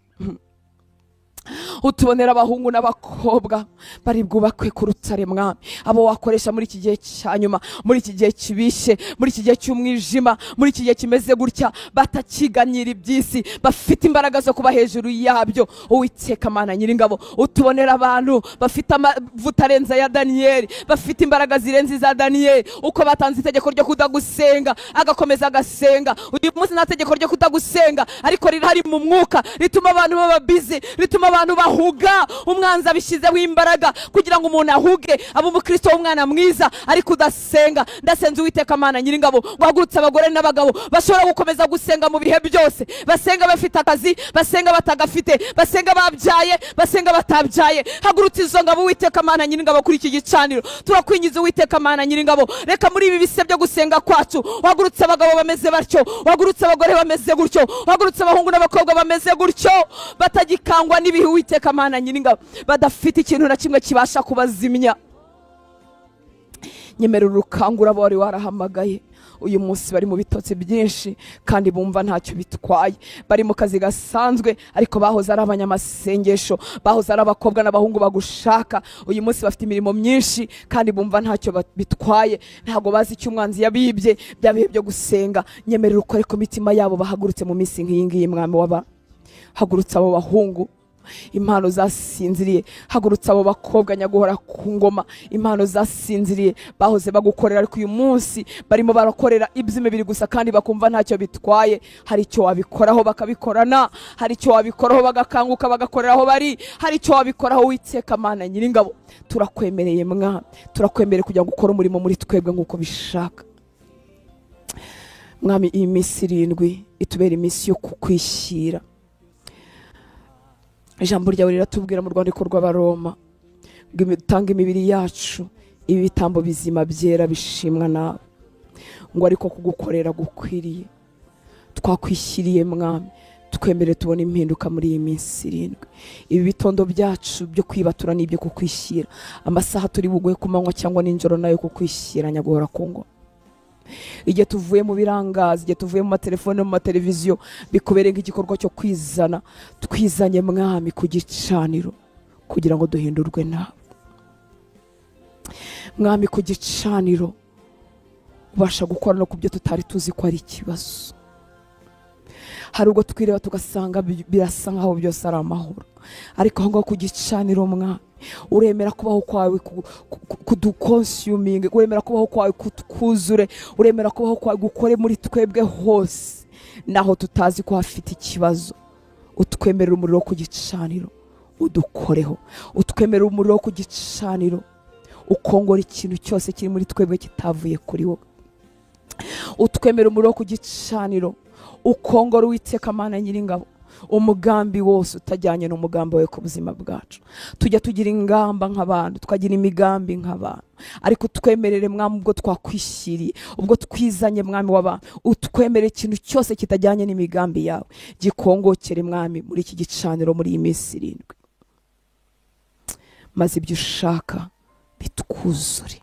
utubonera abahungu n'abakobwa bari bwubakwe ku rutare Mwami, abo wakoresha muri iki gihe cya nyuma, muri iki gihe kibishe, muri iki gihe cy'umwijima, muri iki gihe kimeze gutya, batakiganyira iby'isi, bafite imbaraga zo kuba hejuru yabyo. Uwiteka Mana Nyiringabo, utubonera abantu bafite amavuta arenze ya Daniyeli, bafite imbaraga zirenze za Daniyeli, uko batanze itegeko ryo kudagusenga agakomeza agasenga. Uyu munsi nta tegeko ryo kudagusenga, ariko rirahari mu mwuka, rituma abantu baba busy, rituma abantu bahuga. Umwanzi abishyizeho imbaraga kugira ngo umuntu ahuge, abo umukristo w'umwana mwiza ariko udasenga. Ndasenze Uwiteka Mana Nyiringabo, wagurutse abagore n'abagabo bashobora gukomeza gusenga mu bihe byose, basenga bafite akazi, basenga batagafite, basenga babyaye, basenga batabyaye. Hagurutse izo ngabo Uwiteka Mana Nyiringabo kuri iki gicaniro, turakwingiza Uwiteka Mana Nyiringabo, reka muri ibi bise byo gusenga kwacu wagurutse abagabo bameze batyo, wagurutse abagore bameze gutyo, wagurutse abahungu n'abakobwa bameze gutyo, batagikangwa n'ibihe Uwiteka Mana Nyiringabo, badafite ikintu na kimwe kibasha kubazimya. Nyemera urukangura abo wari warahamagaye uyu munsi bari mu bitotsi byinshi kandi bumva ntacyo bitwaye, bari mu kazi gasanzwe ariko bahoze ari abanyamasengesho, bahoze ari abakobwa n'abahungu bagushaka. Uyu munsi bafite imirimo myinshi kandi bumva ntacyo bitwaye, ntago bazi icyo umwanzi yabibye bya bihe byo gusenga. Nyemerera ukore ku mitima yabo bahagurutse mu minsi nk'iyi ngiyi Mwami w'aba. Hagurutse abo bahungu impano zasinziriye, hagurutse abo bakobwa nyaguhora ku ngoma impano zasinziriye, bahoze bagukorera ariko uyu munsi barimo barakorera iby'imibiri gusa kandi bakumva ntacyo bitwaye. Hari icyo wabikoraho bakabikorana, hari icyo wabikoraho bagakanguka bagakorera aho bari, hari icyo wabikoraho Uwiteka Mana Nyiringabo. Turakwemereye Mwami, turakwemereye kugira ngo ukore umurimo muri twebwe nk'uko bishaka Mwami. Iyi minsi 7 itubera iminsi yo kukwishyira. Ijambo ryawe riratubwira mu rwandiko rw'Abaroma ngo tanga imibiri yacu ibi bitambo bizima byera bishimwa nawe, ngo ariko kugukorera gukwiriye. Twakwishyiriye Mwami, twemere tubone impinduka muri iyi minsi 7. Ibi bitondo byacu byo kwibatura n'ibyo kukwishyira, amasaha turi buguye ku manywa cyangwa n'injoro nayo kukwishyira nyaguhora ku ngoma. Igihe tuvuye mu birangazi, igihe tuvuye mu matelefone, mu mateleviziyo, bikubereye nk'igikorwa cyo kwizana. Twizanye Mwami ku gicaniro kugira ngo duhindurwe nawe Mwami. Ku gicaniro ubasha gukora no ku byo tutari tuzi ko ari ikibazo. Hari ubwo twireba tugasanga birasa nkaho byose ari amahoro, ariko aho ngaho ku gicaniro Mwami uremera kubaho kwawe kudukonsuming, uremera kubaho kwawe kutwuzure, uremera kubaho kwawe gukore muri twebwe hose naho tutazi ko hafite ikibazo. Utwemerera umuriro ku gicaniro udukoreho, utwemerera umuriro wo ku gicaniro ukongora ikintu cyose kiri muri twebwe kitavuye kuri wowe. Utwemerera umuriro wo ku gicaniro ukongora Uwiteka Mana Nyiringabo umugambi wose utajyanye n'umugambi wawe ku buzima bwacu. Tujya tugira ingamba nk'abantu, tukagira imigambi nk'abantu, ariko twemerere Mwami ubwo twakwishyiriye, ubwo twizanye Mwami w'abantu, utwemerere ikintu cyose kitajyanye n'imigambi yawe gikongokere Mwami muri iki gicaniro muri iyi minsi 7, maze ibyo ushaka bitwuzure.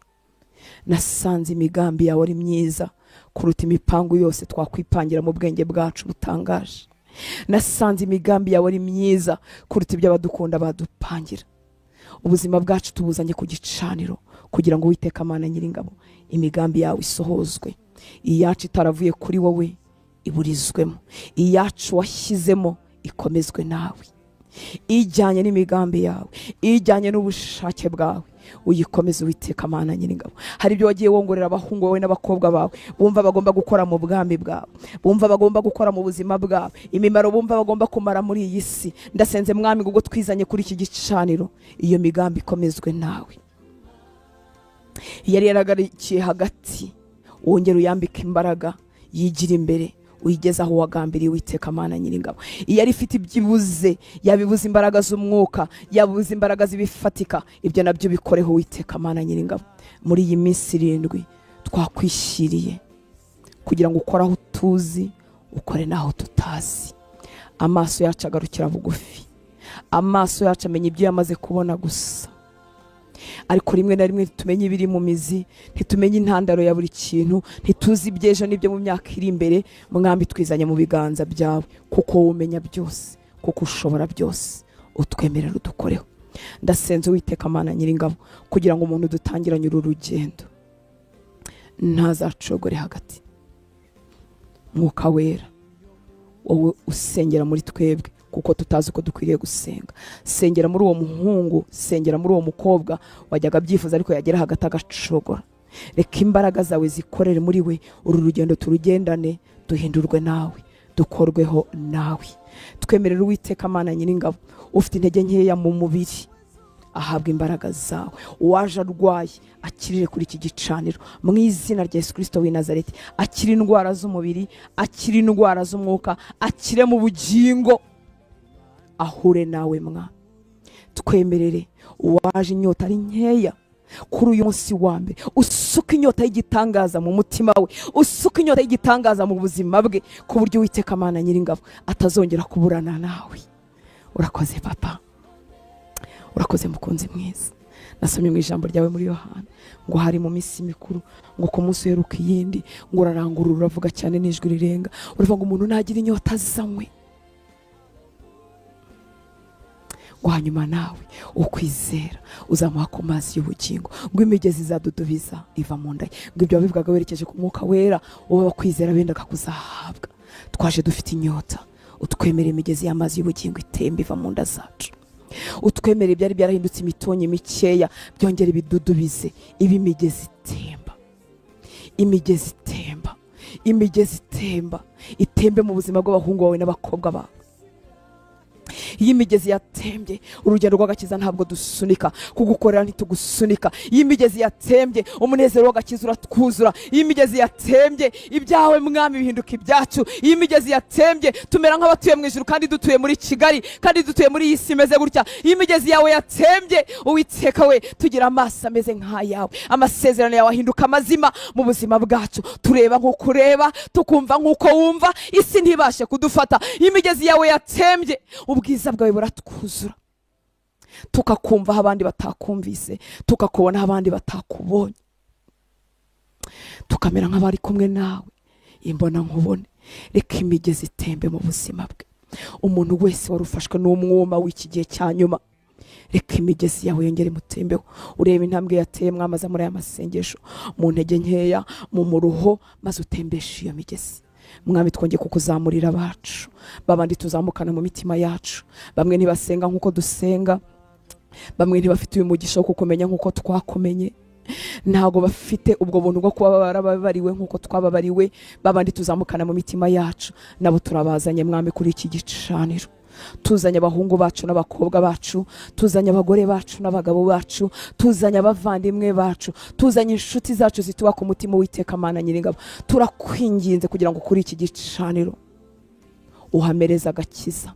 Nasanze imigambi yawe ari myiza kuruta imipangu yose twakwipangira mu bwenge bwacu butangaje. Nasanze imigambi yawe ari myiza kuruta ibyo abadukunda badupangira. Ubuzima bwacu tubuzanye ku gicaniro kugira ngo Uwiteka Mana Nyiringabo imigambi yawe isohozwe. Iyacu itaravuye kuri wowe iburizwemo, iyacu washyizemo ikomezwe nawe. Ijyanye n'imigambi yawe, ijyanye n'ubushake bwawe, uyikomeze Uwiteka Mana Nyiringabo. Hari ibyo wagiye wongorera abahungu bawe n'abakobwa bawe bumva bagomba gukora mu bwami bwawe, bumva bagomba gukora mu buzima bwawe, imimaro bumva bagomba kumara muri iyi si. Ndasenze Mwami ngo twizanye kuri iki gicaniro iyo migambi ikomezwe nawe. Yari yaragarikiye hagati, wongera uyambika imbaraga, yigira imbere, uyigeza aho wagambiriye Uwiteka Mana Nyiringabo. Iyo ari ifite ibyibuze, yabibuze imbaraga z'umwuka, yabuze imbaraga zibifatika, ibyo nabyo bikoreho Uwiteka Mana Nyiringabo. Muri iyi minsi 7 twakwishyiriye kugira ngo ukore aho tuzi, ukore naho tutazi. Amaso yacu agarukira bugufi, amaso yacu amenya ibyo yamaze kubona gusa, ariko rimwe na rimwe tumenye ibiri mu mizi, ntitumenye intandaro ya buri kintu, ntituzi ibyejo n'ibyo mu myaka iri imbere. Mwami twizanye mu biganza byawe kuko wowe umenya byose, kuko ushobora byose, utwemerera udukoreho. Ndasenze Uwiteka Mana Nyiringabo kugira ngo umuntu dutangiranye uru rugendo ntazacogore hagati. Mwuka Wera wowe usengera muri twebwe kuko tutazi uko dukwiriye gusenga. Sengera muri uwo muhungu, sengera muri uwo mukobwa wajyaga byifuza ariko yagera hagati agacogora. Reka imbaraga zawe zikorere muri we, uru rugendo turugendane, duhindurwe nawe, dukorweho nawe. Twemerera Uwiteka Mana Nyiringabo ufite intege nkeya mu mubiri ahabwa imbaraga zawe. Uwaje arwaye akirire kuri iki gicaniro mu izina rya Yesu Kristo w'i Nazareti. Akire indwara z'umubiri, akire indwara z'umwuka, akire mu bugingo, ahure nawe Mwana. Twemerere uwaje inyota ari nkeya kuri uyu munsi wa mbere, usuka inyota y'igitangaza mu mutima we, usuka inyota y'igitangaza mu buzima bwe, ku buryo Uwiteka Mana Nyiringabo atazongera kuburana nawe. Urakoze Papa, urakoze mukunzi mwiza. Nasomye mu ijambo ryawe muri Yohana ngo hari mu minsi mikuru, ngo ku munsi uheruka iyindi, ngo urarangurura uravuga cyane n'ijwi rirenga, uravuga ngo umuntu nagira inyota azanywe, ngo hanyuma nawe ukwizera uzamuha ku mazi y'ubugingo, ngo imigezi izadudubiza iva mu nda. Ngo ibyo wabivugaga werekeje ku Mwuka Wera, wowe wakwizera bendaga kuzahabwa. Twaje dufite inyota, utwemere imigezi y'amazi y'ubugingo itemba iva mu nda zacu. Utwemere ibyari byarahindutse imitonyi mikeya byongera ibidudubize, ibi imigezi itemba, imigezi itemba, imigezi itemba, itembe mu buzima bw'abahungu bawe n'abakobwa bawe. Iyi migezi yatembye, urugendo rw'agakiza ntabwo dusunika, kugukorera ntitugusunika. Iyi migezi yatembye, umunezero w'agakiza uratwuzura. Iyi migezi yatembye, ibyawe Mwami bihinduka ibyacu. Iyi migezi yatembye, tumera nk'abatuye mu ijuru kandi dutuye muri Kigali, kandi dutuye muri iyi si imeze gutya. Iyi migezi yawe yatembye, Uwiteka we, tugira amaso ameze nk'ayawe, amasezerano yawe ahinduka amazima mu buzima bwacu. Tureba nk'uko ureba, tukumva nk'uko wumva, isi ntibashe kudufata. Iyi migezi yawe yatembye, ubwiza bwawe buratwuzura, tukakumva aho abandi batakumvise, tukakubona aho abandi batakubonye, tukamera nk'abari kumwe nawe imbona nkubone. Reka imigezi itembe mu buzima bwe. Umuntu wese warufashwe n'umwuma w'iki gihe cya nyuma, reka imigezi yawe yongere mutembeho. Ureba intambwe yateye mwamaze muri aya masengesho, mu ntege nkeya, mu muruho, maze utembeshe iyo migezi. Mwami twongeye kukuzamurira abacu, babandi tuzamukana mu mitima yacu. Bamwe ntibasenga nk'uko dusenga, bamwe ntibafite uyu mugisha wo kukumenya nk'uko twakumenye, ntago bafite ubwo buntu bwo kuba barababariwe nk'uko twababariwe. Babandi tuzamukana mu mitima yacu, nabo turabazanye Mwami kuri iki gicaniro. tuzanye abahungu bacu n'abakobwa bacu, tuzanye abagore bacu n'abagabo bacu, tuzanye abavandimwe bacu, tuzanye inshuti zacu zituba ku mutima w'Uwiteka Mana Nyiringabo. Turakwinginze kugira ngo kuri iki gicaniro uhamereza agakiza,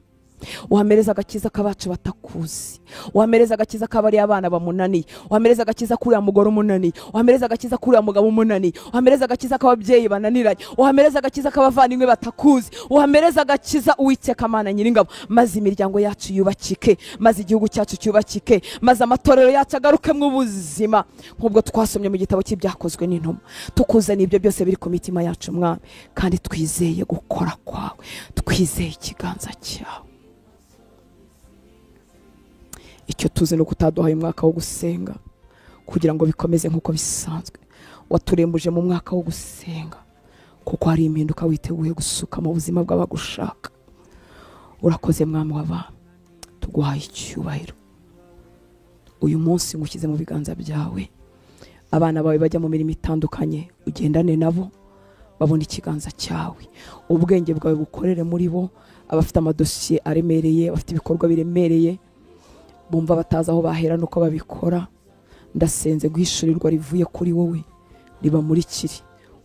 uhamereza agakiza k'abacu batakuzi, uhamereza agakiza k'abari abana bamunaniye, uhamereza agakiza kuri mugore umunaniye, uhamereza agakiza kuri mugabo umunaniye, uhamereza agakiza k'ababyeyi bananiranye, uhamereza agakiza k'abavandimwe batakuzi, uhamereza agakiza Uwiteka Mana Nyiringabo, maze imiryango yacu yubakike, maze igihugu cyacu cyubakike, maze amatorero yacu agaruke mu buzima nk'ubwo twasomye mu gitabo cy'ibyakozwe n'intumwa. Tukuzaniye ibyo byose biri ku mitima yacu Mwami, kandi twizeye gukora kwawe, twizeye ikiganza cyawe. Icyo tuzi no kutaduhaye umwaka wo gusenga kugira ngo bikomeze nk'uko bisanzwe. Waturembuje mu mwaka wo gusenga kuko hari impinduka witeguye gusuka mu buzima bw'abagushaka. Urakoze Mwami w'abami, tuguhaye icyubahiro. Uyu munsi ngushyize mu biganza byawe, abana bawe bajya mu mirimo itandukanye, ugendane nabo babona ikiganza cyawe, ubwenge bwawe bukorere muri bo. Abafite amadosiye aremereye, abafite ibikorwa biremereye, bumva batazi aho bahera nuko babikora, ndasenze guhishurirwa rivuye kuri wowe ribamurikire.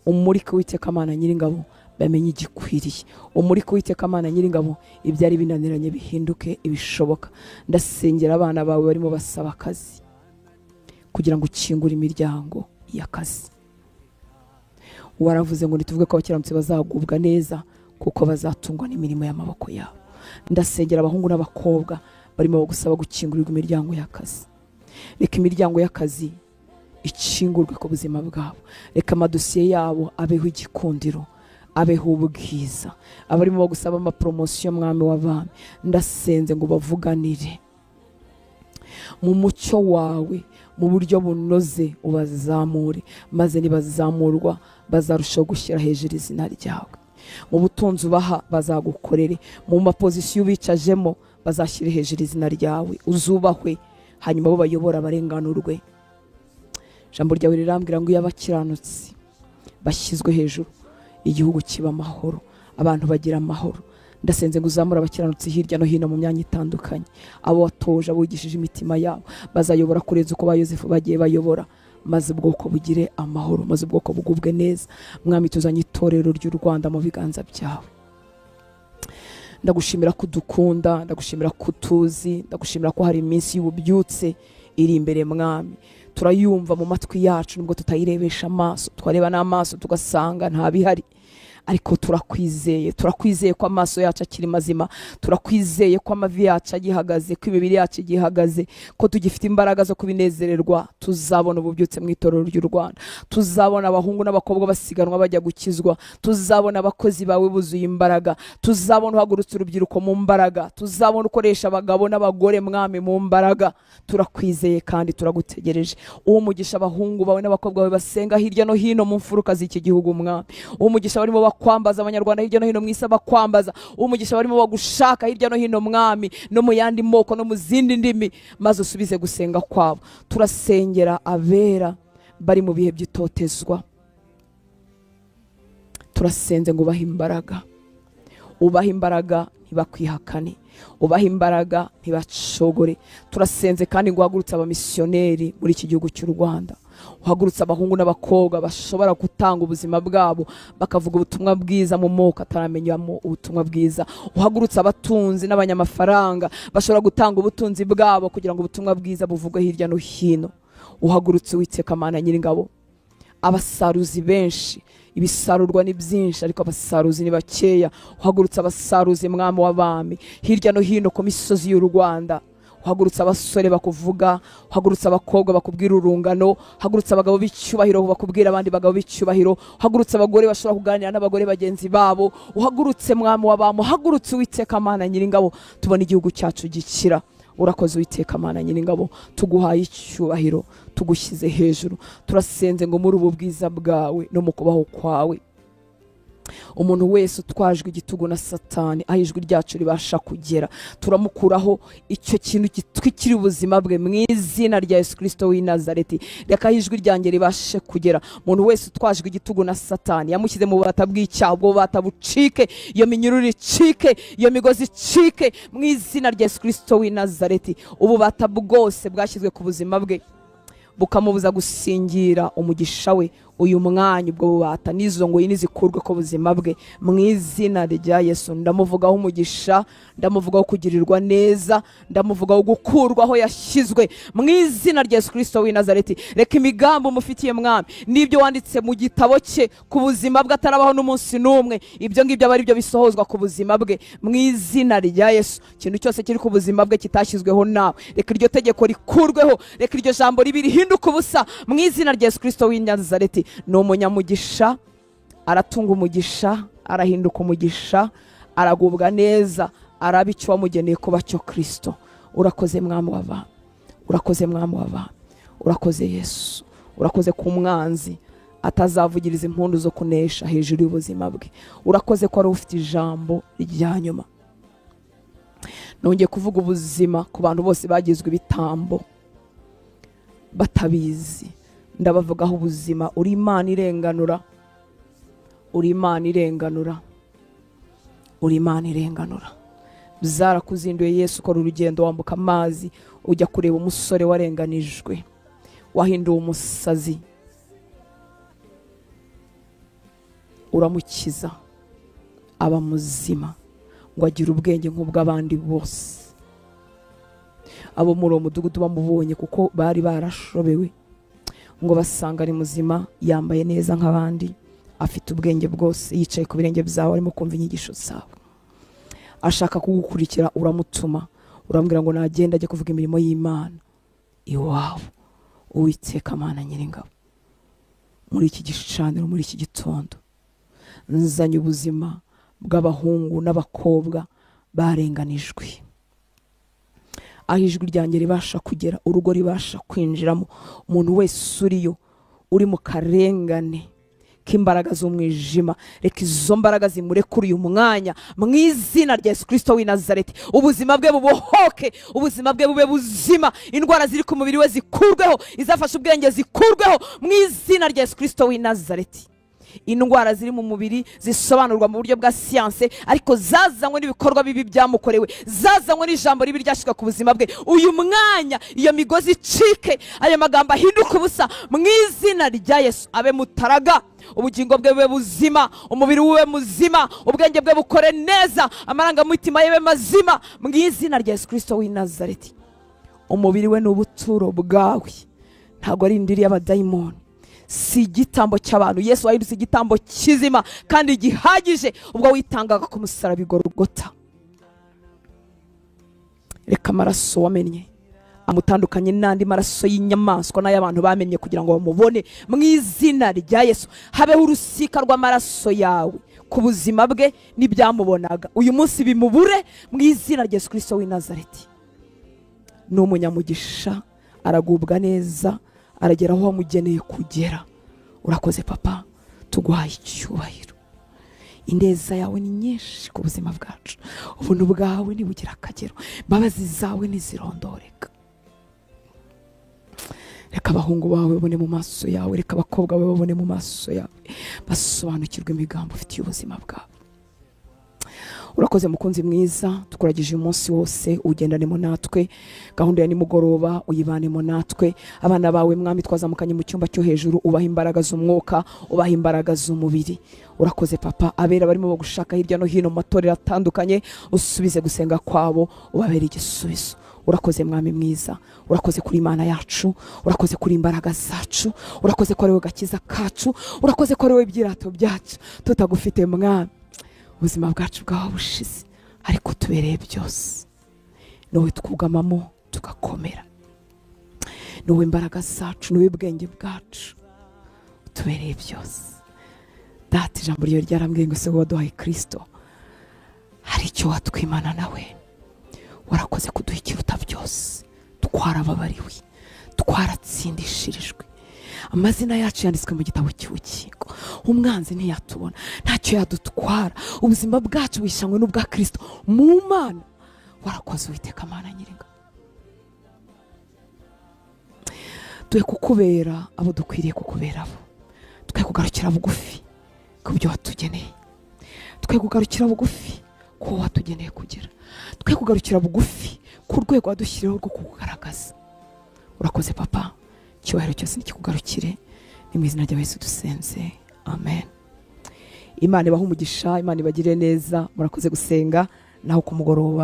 Umurike Uwiteka Mana Nyiringabo, bamenye igikwiriye. Umurike Uwiteka Mana Nyiringabo, ibyari binaniranye bihinduke ibishoboka. Ndasengera abana bawe barimo basaba akazi kugira ngo ukingure imiryango y'akazi. Waravuze ngo nituvuge ko abakiranutsi bazagubwa neza kuko bazatungwa n'imirimo y'amaboko yabo. Ndasengera abahungu n'abakobwa barimo gusaba gukingurirwa imiryango y'akazi. Reka imiryango y'akazi ikingurwe ku buzima bwabo. Reka amadosiye yabo abeho igikundiro, abeho ubwiza. Abarimo gusaba amapromosiyo Mwami w'abami, ndasenze ngo bavuganire mu mucyo wawe, mu buryo bunoze ubazamure, maze nibazamurwa bazarushaho gushyira hejuru izina ryawe. Mu butunzi ubaha bazagukorere, mu mapozisiyo ubicajemo bazashyire hejuru izina ryawe, uzubahwe, hanyuma bo bayobora barenganurwe. Ijambo ryawe rirambwira ngo iyo abakiranutsi bashyizwe hejuru, igihugu kiba amahoro, abantu bagira amahoro. Ndasenze ngo uzamura abakiranutsi hirya no hino mu myanya itandukanye. Abo watoje, abo wigishije imitima yabo, bazayobora kurenza uko ba Yosefu bagiye bayobora, maze ubwoko bugire amahoro, maze ubwoko bugubwe neza. Mwami, tuzanye itorero ry'u Rwanda mu biganza byawe. Ndagushimira ko udukunda, ndagushimira ko utuzi, ndagushimira ko hari iminsi y'ububyutse iri imbere Mwami. Turayumva mu matwi yacu nubwo tutayirebesha amaso, twareba n'amaso tugasanga nta bihari, ariko turakwizeye ko amaso yacu akiri mazima, turakwizeye ko amavi yacu agihagaze, ko imibiri yacu igihagaze, ko tugifite imbaraga zo kubinezererwa. Tuzabona ububyutse mu itorero ry'u Rwanda, tuzabona abahungu n'abakobwa basiganwa bajya gukizwa, tuzabona abakozi bawe buzuye imbaraga, tuzabona uhagurutse urubyiruko mu mbaraga, tuzabona ukoresha abagabo n'abagore Mwami mu mbaraga. Turakwizeye kandi turagutegereje. Uwo mugisha abahungu bawe n'abakobwa bawe basenga hirya no hino mu mfuruka z'iki gihugu Mwami. Uwo mugisha barimo kwambaza abanyarwanda hirya no hino mu isi, bakwambaza. Umugisha barimo bagushaka hirya no hino Mwami, no mu yandi moko no mu zindi ndimi, maze usubize gusenga kwabo. Turasengera abera bari mu bihe by'itotezwa, turasenze ngo ubahe imbaraga, ubahe imbaraga ntibakwihakane, ubahe imbaraga ntibacogore. Turasenze kandi ngo uhagurutse abamisiyoneri muri iki gihugu cy'u Rwanda, uhagurutse abahungu n'abakobwa bashobora gutanga ubuzima bwabo bakavuga ubutumwa bwiza mu moko ataramenyamo ubutumwa bwiza. Uhagurutse abatunzi n'abanyamafaranga bashobora gutanga ubutunzi bwabo kugira ngo ubutumwa bwiza buvugwe hirya no hino. Uhagurutse Uwiteka Mana Nyiringabo, abasaruzi benshi, ibisarurwa ni byinshi ariko abasaruzi ni bakeya. Uhagurutse abasaruzi Mwami w'abami hirya no hino ku misozi y'u Rwanda. Uhagurutse abasore bakuvuga, uhagurutse abakobwa bakubwira urungano, uhagurutse abagabo b'icyubahiro bakubwira abandi bagabo b'icyubahiro, uhagurutse abagore bashobora kuganira n'abagore bagenzi babo. Uhagurutse Mwami w'abami, uhagurutse Uwiteka Mana Nyiringabo, tubona igihugu cyacu gikira. Urakoze Uwiteka Mana Nyiringabo, tuguhaye icyubahiro, tugushyize hejuru. Turasenze ngo muri ubu bwiza bwawe no mu kubaho kwawe umuntu wese utwajwe igitugu na Satani aho ijwi ryacu ribasha kugera, turamukuraho icyo kintu gitwikira ubuzima bwe mu izina rya Yesu Kristo w'i Nazareti. Reka ijwi ryanjye ribashe kugera. Umuntu wese utwajwe igitugu na Satani yamushyize mu bubata bw'icyaha, ubwo bubata bucike, iyo minyururu icike, iyo migozi icike mu izina rya Yesu Kristo w'i Nazareti. Ububata bwose bwashyizwe ku buzima bwe bukamubuza gusingira umugisha we, uyu mwanya ubwo bubata n'izo ngo nizikurwe ku buzima bwe mu izina rya Yesu. Ndamuvugaho umugisha, ndamuvugaho kugirirwa neza, ndamuvugaho gukurwaho yashyizwe mu izina rya Yesu Kristo w'i Nazareti. Reka imigambi umufitiye mwami n'ibyo wanditse mu gitabo cye ku buzima bwe atarabaho n'umunsi n'umwe, ibyo ngibyo aba ari byo bisohozwa ku buzima bwe mu izina rya Yesu. Ikintu cyose kiri ku buzima bwe kitashyizweho nawe, reka iryo tegeko rikurweho, reka iryo jambo ribi rihinduke ubusa mu izina rya Yesu Kristo w'i Nazareti. Ni umunyamugisha, aratunga umugisha, arahinduka umugisha, aragubwa neza, araba icyo wamugeneye kuba cyo Kristo. Urakoze mwami w'abantu, urakoze mwami w'abantu, urakoze Yesu, urakoze ku mwanzi atazavugiriza impundu zo kunesha hejuru y'ubuzima bwe. Urakoze ko ari ufite ijambo rya nyuma. Nongeye kuvuga ubuzima ku bantu bose bagizwe ibitambo batabizi, ndabavugaho ubuzima. Uri Imana irenganura, uri Imana irenganura, uri Imana irenganura. Zarakuzinduye Yesu ukora urugendo wambuka amazi ujya kureba umusore warenganijwe, wahinduwe umusazi, uramukiza aba muzima ngo agire ubwenge nk'ubw'abandi bose. Abo muri uwo mudugudu bamubonye kuko bari barashobewe, ngo basanga ari muzima, yambaye neza nk'abandi, afite ubwenge bwose, yicaye ku birenge byawe arimo kumva inyigisho zawe. Ashaka kugukurikira, uramutuma, urambwira ngo nagenda ajye kuvuga imirimo y'Imana iwawe. Uwiteka Mana Nyiringabo, muri iki gicaniro, muri iki gitondo, nzanye ubuzima bw'abahungu n'abakobwa barenganijwe, aho ijwi ryanjye ribasha kugera, urugo ribasha kwinjiramo. Umuntu wese uriyo uri mu karengane k'imbaraga z'umwijima, reka izo mbaraga zimurekure uyu mwanya mu izina rya Yesu Kristo w'i Nazareti. Ubuzima bwe bubohoke, ubuzima bwe bube buzima, indwara ziri ku mubiri we zikurweho, izafasha ubwenge zikurweho mu izina rya Yesu Kristo w'i Nazareti. Indwara ziri mu mubiri zisobanurwa mu buryo bwa siyanse, ariko zazanywe n'ibikorwa bibi byamukorewe, zazanywe n'ijambo ribi ryashyizwe ku buzima bwe. Uyu mwanya iyo migozi icike, ayo magambo ahinduke ubusa mu izina rya Yesu. Abe mutaraga, ubugingo bwe bube buzima, umubiri we muzima, ubwenge bwe bukore neza, amarangamutima ye mazima mu izina rya Yesu Kristo w'i Nazareti. Umubiri we ni ubuturo bwawe, ntabwo ari indiri y'abadayimoni, si igitambo cy'abantu. Yesu wahindutse igitambo kizima kandi gihagije ubwo witangaga ku musaraba i Golgota. Reka amaraso wamennye amutandukanye n'andi maraso y'inyamaswa n'ay'abantu bamenye kugira ngo bamubone mu izina rya Yesu. Habeho urusika rw'amaraso yawe ku buzima bwe n'ibyamubonaga, uyu munsi bimubure mu izina rya Yesu Kristo w'i Nazareti. Ni umunyamugisha, aragubwa neza, aragera aho wamugeneye kugera. Urakoze Papa, tuguhaye icyubahiro. Ineza yawe ni nyinshi ku buzima bwacu, ubuntu bwawe nibugira akagero, imbabazi zawe nizirondoreka. Reka abahungu bawe babone mu maso yawe, reka abakobwa bawe babone mu maso yawe, basobanukirwe imigambi ufitiye ubuzima bwawe. Urakoze mukunzi mwiza, tukuragije umunsi wose, ugendanemo natwe, gahunda ya nimugoroba uyibanemo natwe. Abana bawe mwami twazamukanye mu cyumba cyo hejuru, ubaha imbaraga z'umwuka, ubaha imbaraga z'umubiri. Urakoze Papa, abera barimo gushaka hirya no hino mu matorero atandukanye, usubize gusenga kwabo, ubabere igisubizo. Urakoze mwami mwiza, urakoze kuri Imana yacu, urakoze kuri imbaraga zacu, urakoze ko ari wowe gakiza kacu, urakoze ko ari wowe ibyirato byacu. Tutagufite mwami, ubuzima bwacu bwaho bushize, ariko tubereye byose. Nowe twugamamo tugakomera, nowe imbaraga zacu, nowe ubwenge bwacu, tubereye byose. Data, ijambo ryawe ryarambwiye ngo se waduhaye Kristo, hari icyo watwimana nawe. Warakoze kuduha ikiruta byose, twarababariwe, twaratsindishirijwe, amazina yacu yanditswe mu gitabo cy'ubugingo. umwanzi ntiyatubona, ntacyo yadutwara. Ubuzima bwacu bwishanywe n'ubwa Kristo mu Mana. Warakoze Uwiteka Mana Nyiringa. Twe kukubera abo dukwiriye kukubera abo. Twe kugarukira bugufi ku byo watugeneye. Twe kugarukira bugufi ko watugeneye kugira. Twe kugarukira bugufi ku rwego wadushyiriyeho rwo kukugaragaza. Urakoze Papa, cyubahiro cyose nikikugarukire, ni mu izina rya Yesu dusenze, amen. Imana ibahe umugisha, Imana ibagire neza. Murakoze gusenga naho ku mugoroba.